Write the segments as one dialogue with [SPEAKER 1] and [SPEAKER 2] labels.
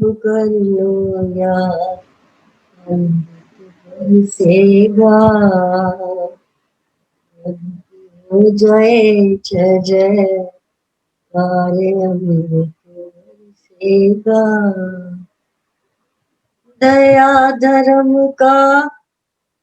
[SPEAKER 1] कर लो यार सेवा हो जाए जय जय तारे अमृत सेवा। दया धर्म का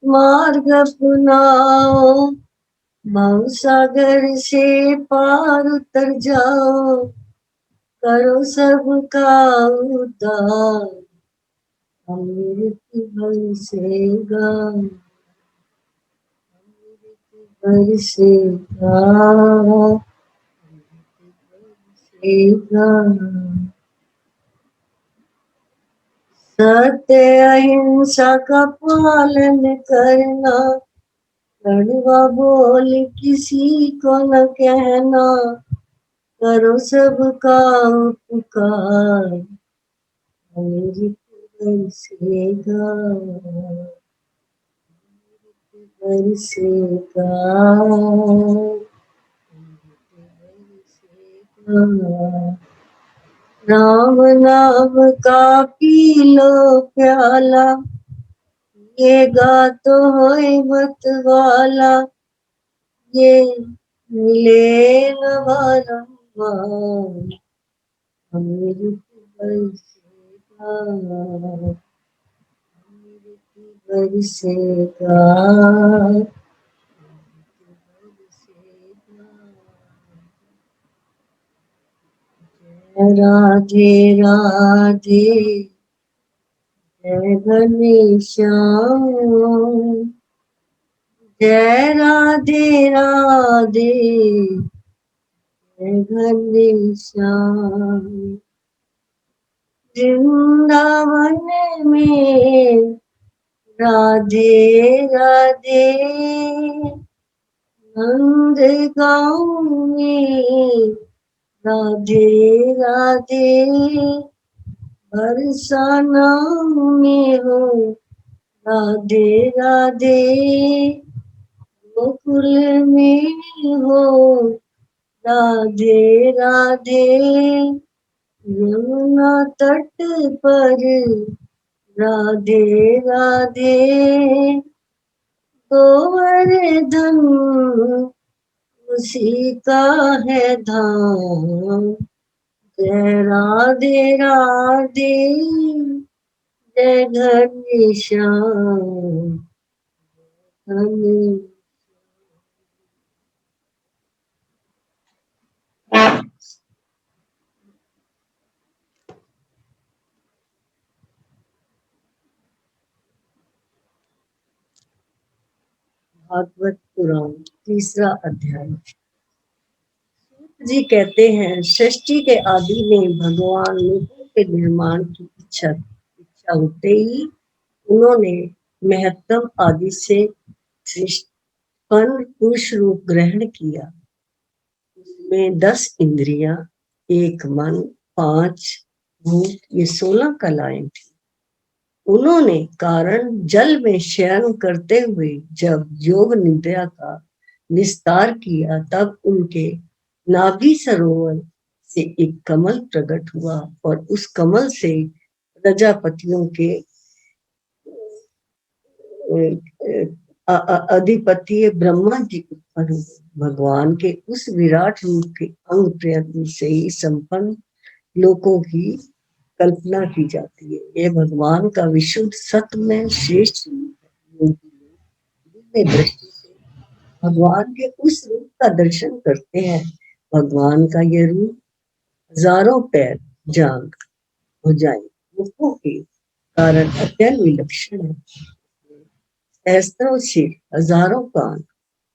[SPEAKER 1] मार्ग अपनाओ, भव सागर से पार उतर जाओ, करो सबका उद्धार अमृत बरसेगा, बरसेगा, बरसेगा। सत्य अहिंसा का पालन करना, कड़वा बोल किसी को न कहना, करो सबका उपकार अमृत बरसेगा, बरसेगा, बरसेगा। राम नाम का पी लो प्याला, ये गा तो होए मत वाला, ये मिले न बारंबार अमृत बरसेगा, अमृत बरसेगा, बरसेगा। राधे राधे जय घनश्याम, जय राधे राधे जय घनश्याम। वृंदावन में राधे राधे, नंद गाँव में राधे राधे, बरसाना में हो राधे राधे, गोकुल में हो राधे राधे, यमुना तट पर राधे राधे, गोवर्धन उसी का है धाम। जय राधे राधे जय घनश्याम, भागवत पुराण तीसरा अध्याय। जी कहते हैं, सृष्टि के आदि में भगवान लोगों के निर्माण की इच्छा होते ही उन्होंने महत्तम आदि से पुरुष रूप ग्रहण किया। उसमें 10 इंद्रियां, 1 मन, 5 भूत, ये 16 कलाएं थी। उन्होंने कारण जल में शयन करते हुए जब योग निद्रा का विस्तार किया, तब उनके नाभि सरोवर से एक कमल प्रकट हुआ और उस कमल से प्रजापतियों के अधिपति ब्रह्मा जी उत्पन्न हुए। भगवान के उस विराट रूप के अंग प्रयत्न से ही संपन्न लोकों की कल्पना की जाती है। ये भगवान का विशुद्ध सत्य में श्रेष्ठ रूप है। दृष्टि से भगवान के उस रूप का दर्शन करते हैं। भगवान का यह रूप हजारों पैर, जांघ, भुजाएं, मुखों के कारण अत्यंत विलक्षण है। सहस्त्रों सिर, हजारों कान,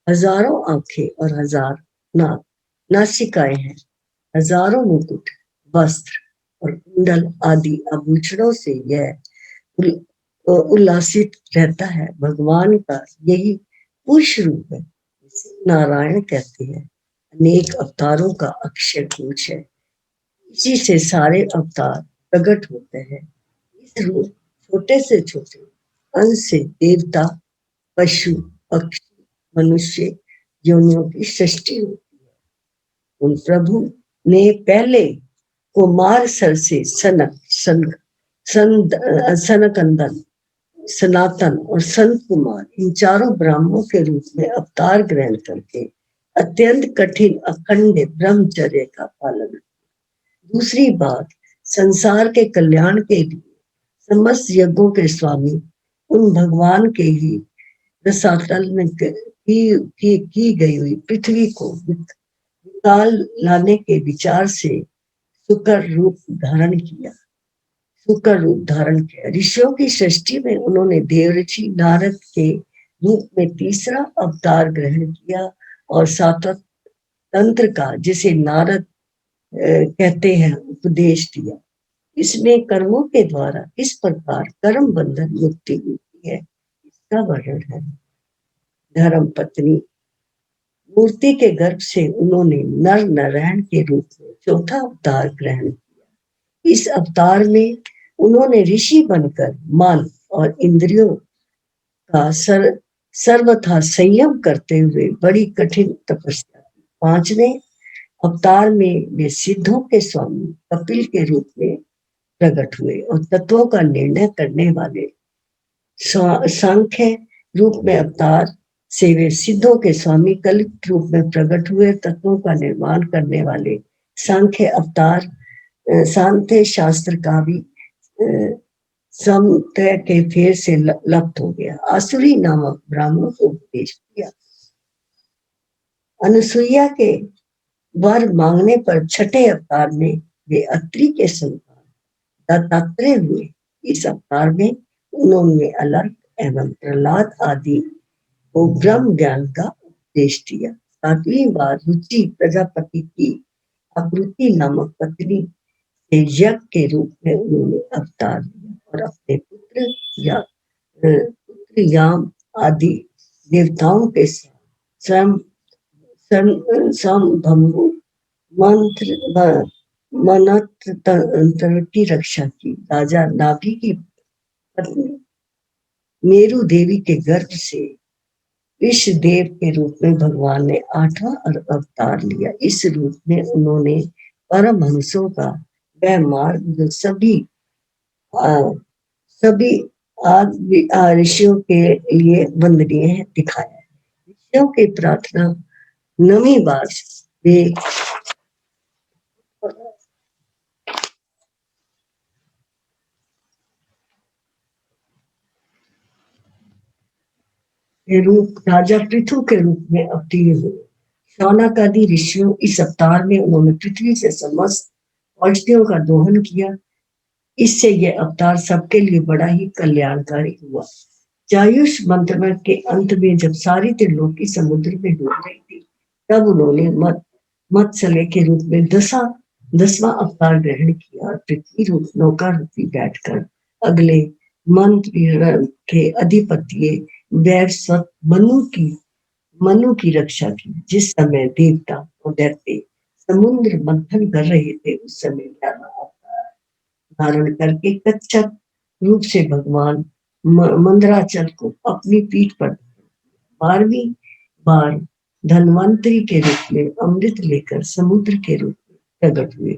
[SPEAKER 1] हजारों आंखें और हजार नाक, नासिकाएं हैं। हजारों मुकुट, वस्त्र और कुंडल आदि आभूषणों से यह उल्लासित रहता है। भगवान का यही पुरुष रूप है, इसे नारायण कहते हैं। अनेक अवतारों का अक्षर पुरुष है, इसी से सारे अवतार प्रकट होते हैं। इस रूप छोटे से छोटे अंश से देवता, पशु, पक्षी, मनुष्य योनियों की सृष्टि होती है। उन प्रभु ने पहले कुमार सर से सनक, सनकंदन, सनातन और संत कुमार, इन चारों ब्राह्मणों के रूप में अवतार ग्रहण करके अत्यंत कठिन अखंड ब्रह्मचर्य का पालन। दूसरी बात, संसार के कल्याण के लिए समस्त यज्ञों के स्वामी उन भगवान के ही रसातल में की गई हुई पृथ्वी को विकाल लाने के विचार से सुकर रूप धारण किया। सुकर रूप धारण किया। ऋषियों की सृष्टि में उन्होंने देवऋषि नारद के रूप में तीसरा अवतार ग्रहण किया और सातव तंत्र का, जिसे नारद कहते हैं, उपदेश दिया। इसमें कर्मों के द्वारा इस प्रकार कर्म बंधन मुक्ति मिलती है, इसका वर्णन है। धर्म पत्नी मूर्ति के गर्भ से उन्होंने नर नारायण के रूप में चौथा अवतार ग्रहण किया। इस अवतार में उन्होंने ऋषि बनकर मन और इंद्रियों का सर्वथा संयम करते हुए बड़ी कठिन तपस्या की। पांचवें अवतार में वे सिद्धों के स्वामी कपिल के रूप में प्रकट हुए और तत्वों का निर्णय करने वाले सांख्य रूप में अवतार से वे सिद्धों के स्वामी कल रूप में प्रकट हुए। तत्वों का निर्माण करने वाले सांख्य अवतार सांख्य शास्त्र का भी समतय के फेर से लप्त हो गया। आसुरी नामक ब्राह्मणों को उपदेश दिया। अनुसुईया के वर मांगने पर छठे अवतार में वे अत्रि के संतान दत्तात्रेय हुए। इस अवतार में उन्होंने अलर्क एवं प्रहलाद आदि को ब्रह्म ज्ञान का उपदेश दिया। सातवीं बार रुचि प्रजापति की आकृति नामक पत्नी से यज्ञ के रूप में उन्होंने अवतार लिया और अपने पुत्र याम आदि देवताओं के साथ स्वयं संभंभु मंत्र की रक्षा की। राजा नाभि की पत्नी मेरु देवी के गर्भ से विश्वदेव के रूप में भगवान ने आठवां अवतार लिया। इस रूप में उन्होंने परमहंसों का वह मार्ग जो सभी ऋषियों के लिए वंदनीय है दिखाया। ऋषियों की प्रार्थना नवी बार वे रूप राजा पृथु के रूप में अवतीर्ण हुए। शौनक आदि ऋषियों इस अवतार में उन्होंने पृथ्वी से समस्त औषधियों का दोहन किया। इससे यह अवतार सबके लिए बड़ा ही कल्याणकारी हुआ। चायुष मंत्र के अंत में जब सारी त्रिलोकी समुद्र में डूब गई थी, तब उन्होंने मत्स्य के रूप में दसवां अवतार ग्रहण किया और पृथ्वी रूप नौका रूपी बैठकर अगले मंत्र के अधिपति वैवस्वत मनु की रक्षा की। जिस समय देवता और दैत्य समुद्र मंथन कर रहे थे, उस समय धारण करके कच्छप रूप से भगवान मंदराचल को अपनी पीठ पर 12वीं बार धन्वंतरी के रूप में अमृत लेकर समुद्र के रूप में प्रकट हुए।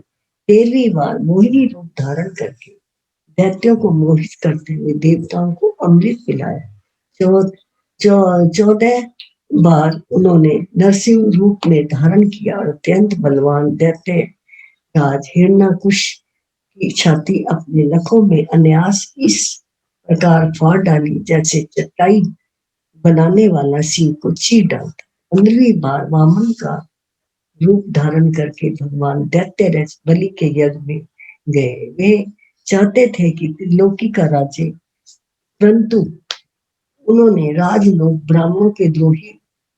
[SPEAKER 1] 13वीं बार मोहिनी रूप धारण करके दैत्यों को मोहित करते हुए देवताओं को अमृत पिलाया। 14 बार उन्होंने नरसिंह रूप में धारण किया और अत्यंत बलवान दैत्य राज हिरण्यकुश की छाती अपने नखों में अनायास इस प्रकार फाड़ डाली जैसे चटाई बनाने वाला सिंह को चीर डालता। 15वीं बार वामन का रूप धारण करके भगवान दैत्य बलि के यज्ञ में गए। वे चाहते थे कि त्रिलोकी का राज्य, परंतु उन्होंने राजलोक ब्राह्मणों के द्रोही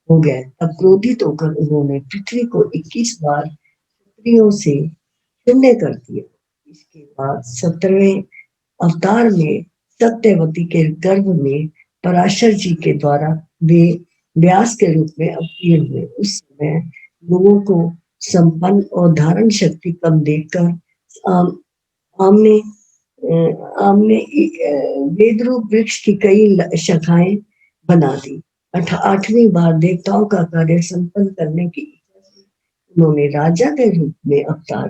[SPEAKER 1] हो गए। तब क्रोधित होकर उन्होंने पृथ्वी को 21 बार स्त्रियों से शून्य कर दिया। इसके बाद 17वें अवतार में सत्यवती के गर्भ में पराशर जी के द्वारा वे व्यास के रूप में अवतीर्ण हुए। उस समय लोगों को संपन्न और धारण शक्ति कम देखकर आमने वेदरूप वृक्ष की कई शाखाएं बना दी। 8वीं बार देवताओं का कार्य संपन्न करने की इच्छा से उन्होंने राजा के रूप में अवतार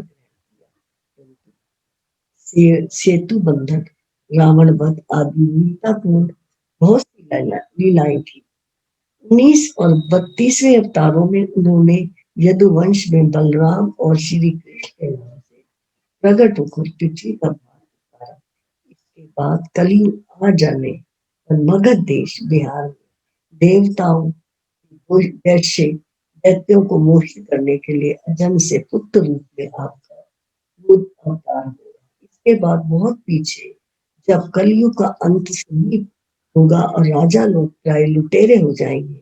[SPEAKER 1] सेतु बंधन, रावण वध आदि वीरतापूर्ण बहुत सी लीलाएं थी। 19 और 32वें अवतारों में उन्होंने यदुवंश में बलराम और श्री कृष्ण के नाम से प्रकट होकर पृथ्वी का भार उतारा। इसके बाद कलयुग आ जाने पर मगध देश बिहार में देवताओं जैसे दैत्यों को मोहित करने के लिए अजन से पुत्र रूप में आपका बुद्ध अवतार हुआ। इसके बाद बहुत पीछे जब कलयुग का अंत समीप होगा और राजा लोग प्राय लुटेरे हो जाएंगे,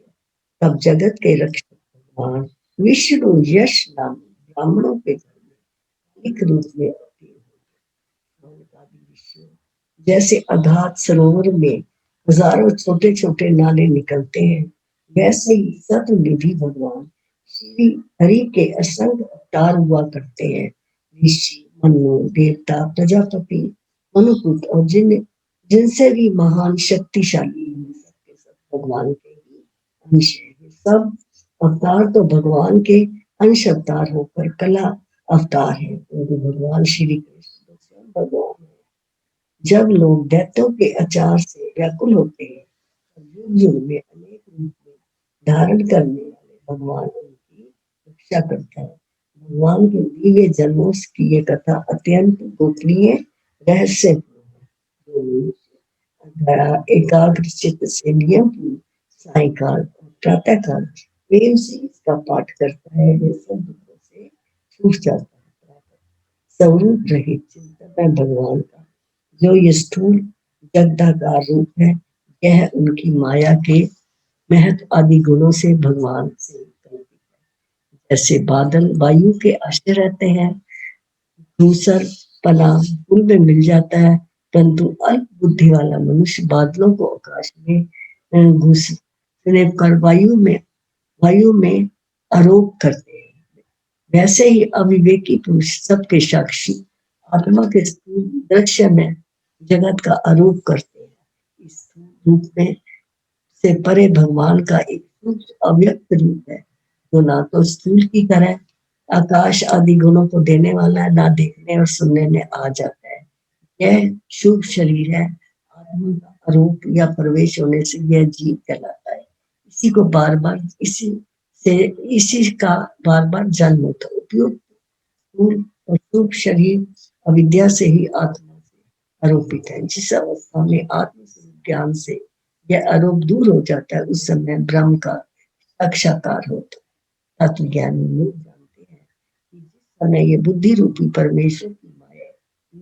[SPEAKER 1] तब जगत के रक्षक भगवान विष्णु यश नाम ब्राह्मणों के घर में एक रूप में अवतीर्ण हुए। जैसे अगाध सरोवर में हजारों छोटे छोटे नाले निकलते हैं, वैसे ही सतनिधि भगवान श्री हरि के असंख्य अवतार हुआ करते हैं। ऋषि, मनु, देवता, प्रजापति, मनुपुत्र और जिनसे भी महान शक्तिशाली सबके सब भगवान के ही अंश है। सब अवतार तो भगवान के अंश अवतार होकर कला अवतार है, तो भगवान श्री कृष्ण स्वयं भगवान है। जब लोग दैत्यों के अचार से व्याकुल होते हैं, युग युग में अनेक रूप में धारण करने वाले भगवान उनकी रक्षा करता है। भगवान के दिव्य जन्मों की ये कथा अत्यंत गोपनीय रहस्य एकाग्र चित्त से नियम सायकाल और प्रातः काल प्रेम से इसका पाठ करता है, वे सब दुखों से छूट जाता है। स्वरूप रहित चिंतन है भगवान का, जो ये स्थूल जगदाकार रूप है, यह उनकी माया के महत्व आदि गुणों से भगवान से कल्पित है। जैसे बादल वायु के आश्रय रहते हैं, दूसर पना पुल में मिल जाता है, परंतु अल्प बुद्धि वाला मनुष्य बादलों को आकाश में घुसने कर वायु में आरोप करते हैं। वैसे ही अविवेकी पुरुष सबके साक्षी आत्मा के स्थूल दृश्य में जगत का आरोप करते हैं। इस रूप में से परे भगवान का एक सूक्ष्म अव्यक्त रूप है, जो ना तो स्थूल की तरह आकाश आदि गुणों को देने वाला है, ना देखने और सुनने में आ जाता है। यह शुभ शरीर है, आत्मा का आरोप या प्रवेश होने से यह जीव कहलाता है। इसी को बार बार इसी का बार बार जन्म होता है। उपयुक्त और शुभ शरीर अविद्या से ही आत्मा से आरोपित है। जिस अवस्था में आत्म ज्ञान से यह आरोप दूर हो जाता है, उस समय ब्रह्म का साक्षात्कार होता है। तत्व ज्ञानी लोग जानते हैं कि जिस समय ये बुद्धि रूपी परमेश्वर की माया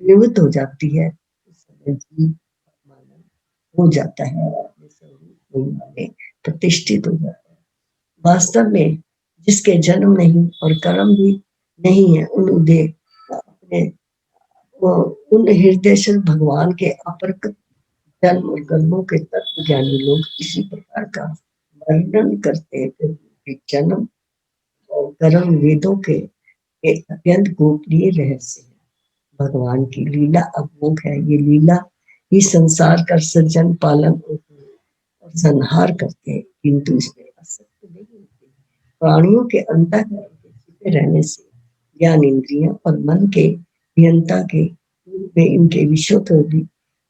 [SPEAKER 1] निवृत्त हो जाती है, उस समय जीव मानव हो जाता है, अपने स्वरूप में प्रतिष्ठित हो जाता है। वास्तव में जिसके जन्म नहीं और कर्म भी नहीं है, उन हृदय भगवान के अपरक जन्म और कर्मों के तत्व ज्ञानी लोग इसी प्रकार का वर्णन करते हैं कि जन्म और कर्म वेदों के एक अत्यंत गोपनीय रहस्य है। भगवान की लीला अमोघ है। ये लीला ही संसार का सृजन पालन और संहार करते हैं, किंतु इसमें असत्य नहीं होते। प्राणियों के अंतःकरण के छिपे रहने से ज्ञान इंद्रियां और मन के नियंता के रूप में इनके विषयों को भी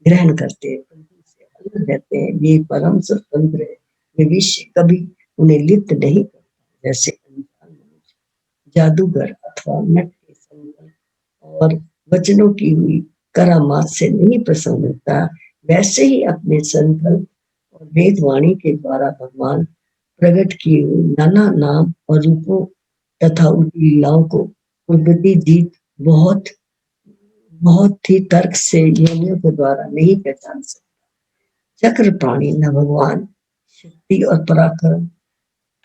[SPEAKER 1] ग्रहण करते हैं, अलग रहते हैं। ये परम स्वतंत्र है, ये विषय कभी उन्हें लिप्त नहीं करता। जैसे जादूगर अथवा नट के संकल्प और वचनों की हुई करामात से नहीं प्रसन्न होता, वैसे ही अपने संकल्प और वेदवाणी के द्वारा भगवान प्रकट किए हुए नाना नाम और रूपों तथा उनकी लीलाओं को उर्वती जीत बहुत बहुत ही तर्क से योनियों के द्वारा नहीं पहचान सकता। चक्र प्राणी न भगवान शक्ति और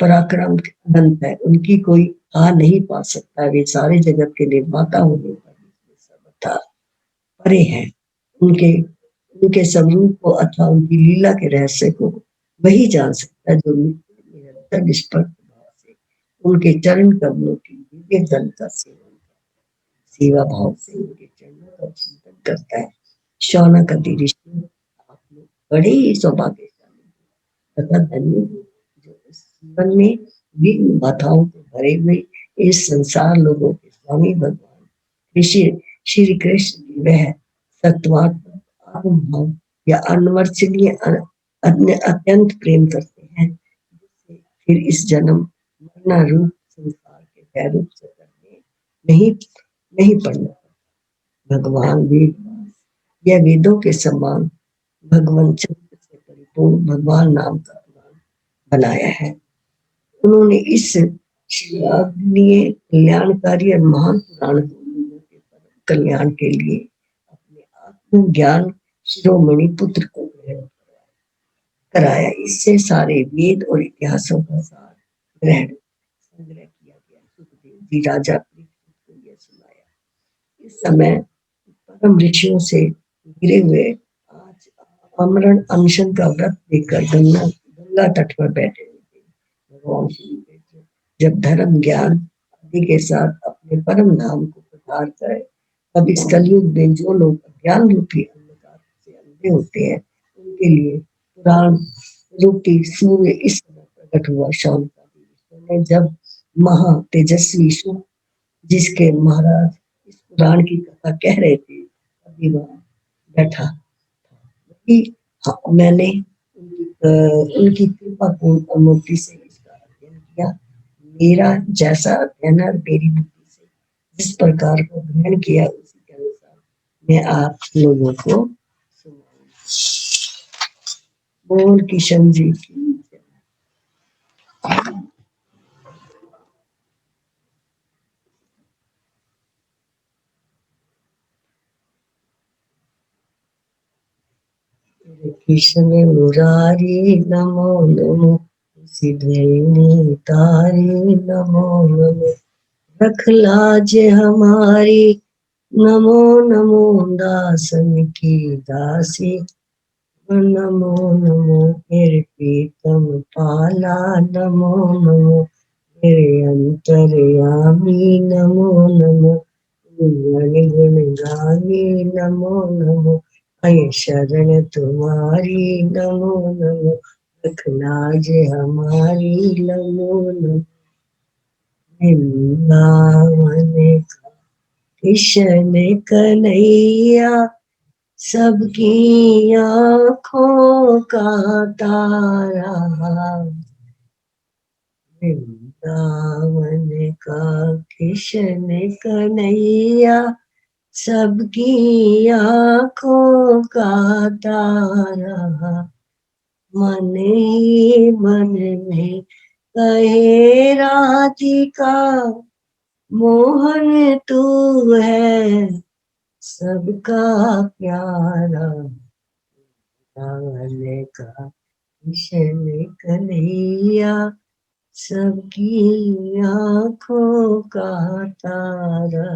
[SPEAKER 1] पराक्रम अनंत है, उनकी कोई आ नहीं पा सकता। वे सारे जगत के निर्माता होने पर सर्वथा परे हैं। उनके उनके स्वरूप को अथवा उनकी लीला के रहस्य को वही जान सकता है जो निरंतर निष्पक्ष भाव से उनके चरण कमलों की दिव्य दल का सेवा भाव से उनके चरणों का चिंतन करता है। शौनक आदि ऋषि आप लोग बड़े ही सौभाग्यशाली तथा धन्य जो इस जीवन में विघ्न बाधाओं से भरे हुए इस संसार लोगों के स्वामी भगवान श्री कृष्ण की वह सत्वात्मक आत्मभाव या अनवर्चनीय अत्यंत प्रेम करते हैं, जिससे फिर इस जन्म मरना रूप संसार के पैरूप से करने नहीं नहीं पड़ना। भगवान वेद, यह वेदों के समान भगवान चरित्र से परिपूर्ण भगवान नाम का पुराण बनाया है। उन्होंने इस श्लाघनीय कल्याणकारी और महान पुराण को कल्याण के लिए अपने आत्मज्ञान शिरोमणि पुत्र को ग्रहण कराया। इससे सारे वेद और इतिहासों का सार ग्रहण संग्रह किया गया। सुखदेव जी राजा परीक्षित को यह सुनाया। इस समय परम ऋषियों से गिरे हुए आज आमरण अनशन का व्रत लेकर गंगा तट पर बैठे हुए थे। भगवान श्री कृष्ण जब धर्म ज्ञान आदि के साथ अपने परम धाम को प्रचार करें, तब इस कलयुग में जो लोग ज्ञान रूपी अंधकार से अंधे होते हैं, उनके लिए पुराण रूपी सूर्य इस समय प्रकट हुआ। शाम का जब महा तेजस्वी शुभ जिसके महाराज इस पुराण की कथा कह रहे थे, अभी वहां बैठा वही। हाँ, मैंने उनकी कृपा पूर्ण मूर्ति से इसका अध्ययन किया। मेरा जैसा अध्ययन और मेरी बुद्धि से जिस प्रकार को ग्रहण किया, उसी के अनुसार मैं आप लोगों को बोल किशन जी की कृष्ण मुरारी नमो नमो, सिद्धि तारी नमो नमो, रख लाज हमारी नमो नमो, दासन की दासी नमो नमो, मेरे प्रीतम पाला नमो नमो, मेरे अंतर्यामी नमो नमो, गुण गानी नमो नमो, अय शरण तुम्हारी नमो नमो, रखलाज हमारी नमो नमो। वृंदावन का कृष्ण कन्हैया सबकी आँखों का तारा, वृंदावन का कृष्ण कन्हैया सबकी आँखों का तारा, मन ही मन में कहे राधिका मोहन तू है सबका प्यारा, वृंदावन का कृष्ण कन्हैया सबकी आँखों का तारा।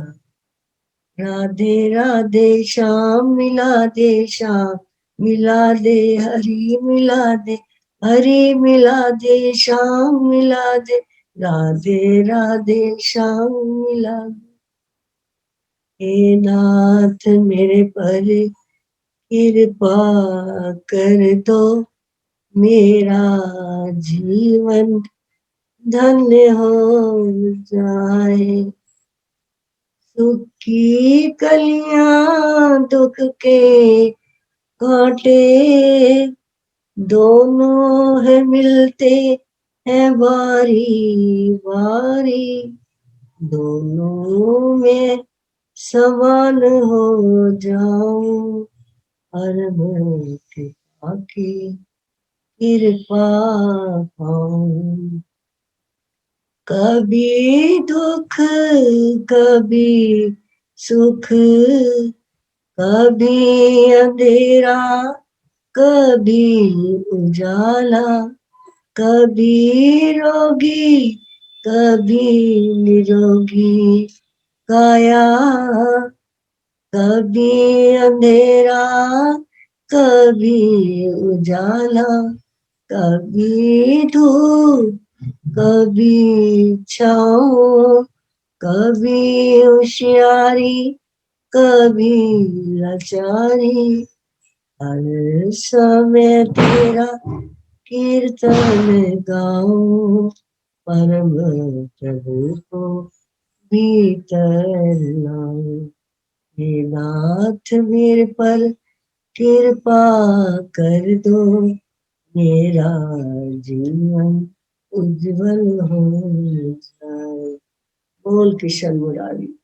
[SPEAKER 1] राधे राधे श्याम मिला दे, श्याम मिला दे, हरि मिला दे, हरि मिला दे, श्याम मिला दे, राधे राधे श्याम मिला दे। हे नाथ मेरे पर कृपा कर दो, मेरा जीवन धन्य हो जाए। सुख की कलियां दुख के कांटे दोनों है मिलते हैं बारी बारी, दोनों में समान हो जाऊं, हर कृपा की कृपा पाऊं। कभी दुख कभी सुख, कभी अंधेरा कभी उजाला, कभी रोगी कभी निरोगी काया, कभी अंधेरा कभी उजाला, कभी धूप कभी छाँव, कभी होशियारी कभी लाचारी, हर समय तेरा कीर्तन गाऊं, परम प्रभु को भीतर लाऊं। हे नाथ मेरे पर कृपा कर दो, मेरा जीवन उज्जवल हो जाए। बोल किशन मुरारी।